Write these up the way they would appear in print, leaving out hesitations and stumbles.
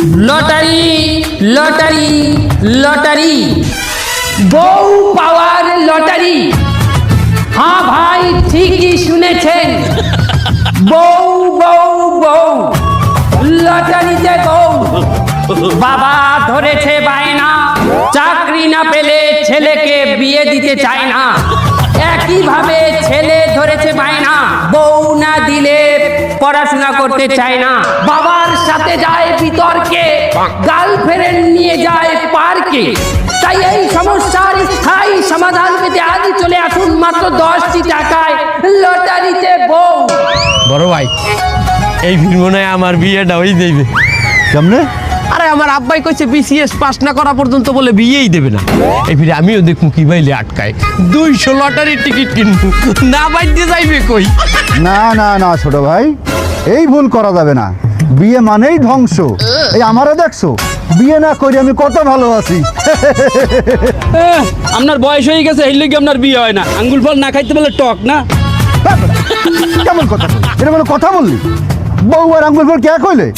Lottery lottery lottery, বউ পাওয়ার lottery. হ্যাঁ ভাই, ঠিকই শুনেছেন, বউ বউ বউ, লটারিতে বউ। বাবা ধরেছে বায়না, চাকরি না পেলে ছেলেকে বিয়ে দিতে চায় না। একইভাবে ছেলে ধরেছে বায়না, বউ না দিলে পড়াশোনা করতে চায় না। বাবার সাথে যায় বিতর্কে, গার্লফ্রেন্ড নিয়ে যায় পার্কে। তাই এই সমস্যার স্থায়ী সমাধান পেতে আজই চলে আসুন মাত্র 10টি টাকায় লটারিতে বউ। বড় ভাই, এই মনে হয় আমার বিয়েটা হয়ে যাইবে। কেমনে? আরে আমার আব্বাই কইছে বিসিএস পাস না করা পর্যন্ত বলে বিয়েই দেবে না। এই ফিরে আমিও দেখবো কি বাইলে আটকায়, 200 লটারির টিকিট কিনবো, না বাইতে যাইবে কই। না না না ছোট ভাই, এই ভুল করা যাবে না। বিয়ে মানেই ধ্বংস। এই আমারও দেখছো, বিয়ে না করে আমি কত ভালো আছি। আপনার বয়স হয়ে গেছে, এই লেগে আপনার বিয়ে হয় না। আঙ্গুল ফল না খাইতে বলে টক না। কেমন কথা বললি? এটা কোনো কথা বললি? বউ আর আঙ্গুল ফল কে কইলে?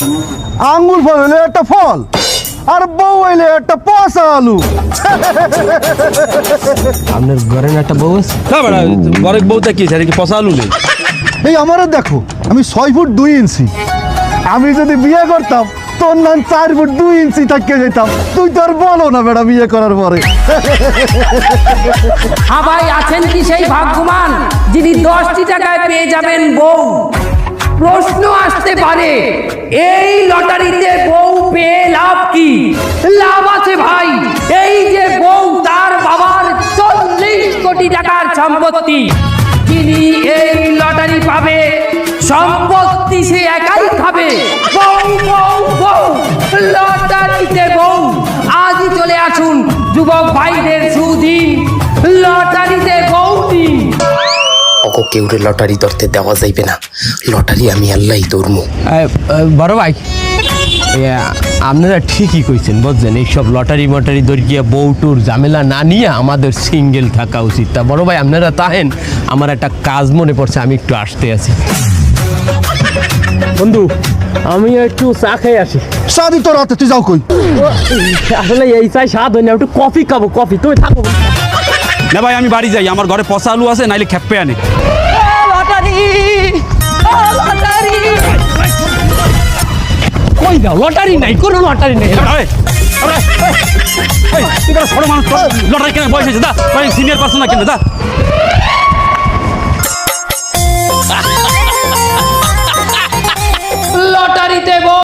আঙ্গুল ফল হইলে একটা ফল, আর বউ হইলে একটা পচা আলু। আপনার ঘরে না একটা বউ আছে? না বেড়া, ঘরের বউটা কি কি পচা আলু নেই। এই আমারও দেখো, আমি 6 ফুট 2 ইঞ্চি। আমি যদি বিয়ে করতাম তোর নাম 4 ফুট 2 ইঞ্চি থাকতে যেতাম। তুই তো আর বলো না বেটা বিয়ে করার পরে। হ্যাঁ ভাই, আছেন কি সেই ভাগ্যবান যিনি 10টি টাকায় পেয়ে যাবেন বউ? প্রশ্ন আসতে পারে, এই লটারিতে বউ পেয়ে লাভ কি? লাভ আছে ভাই, এই যে বউ তার বাবার 40 কোটি টাকার সম্পত্তি। যিনি এই লটারি পাবে, সম্পত্তি সে একাই খাবে। বউ বউ বউ, লটারিতে বউ। আজই চলে আসুন যুবক ভাইদের সুদিন, লটারিতে বউ দিন। ওকে কেউরে লটারি ধরতে দেওয়া যাইবে না। লটারি আমি আল্লাহই ধরমু। বড় ভাই, আপনারা ঠিকই কইছেন, বুঝছেন, এইসব লটারি মটারি দরকিয়া বউটুর ঝামেলা না নিয়ে আমাদের সিঙ্গেল থাকা উচিত। তা বড় ভাই, আপনারা তাহেন, আমার একটা কাজ মনে পড়ছে, আমি একটু আসতে আছি। বন্ধু, আমি একটু চা খেয়ে আসি। সাদি তোর হাতে, তুই যাও কই? আসলে এই চাই স্বাদ হয় না, একটু কফি খাবো। কফি তুমি থাকো না ভাই, আমি বাড়ি যাই, আমার ঘরে পচা আলু আছে, নাইলে খেপে আনে। লটারি লটারি কই দাও? লটারি নাই, কোনো লটারি নেই। ছোট মানুষ, লটারি কেন বয়স হয়েছে? দা সিনিয়র পার্সন না কেন? দা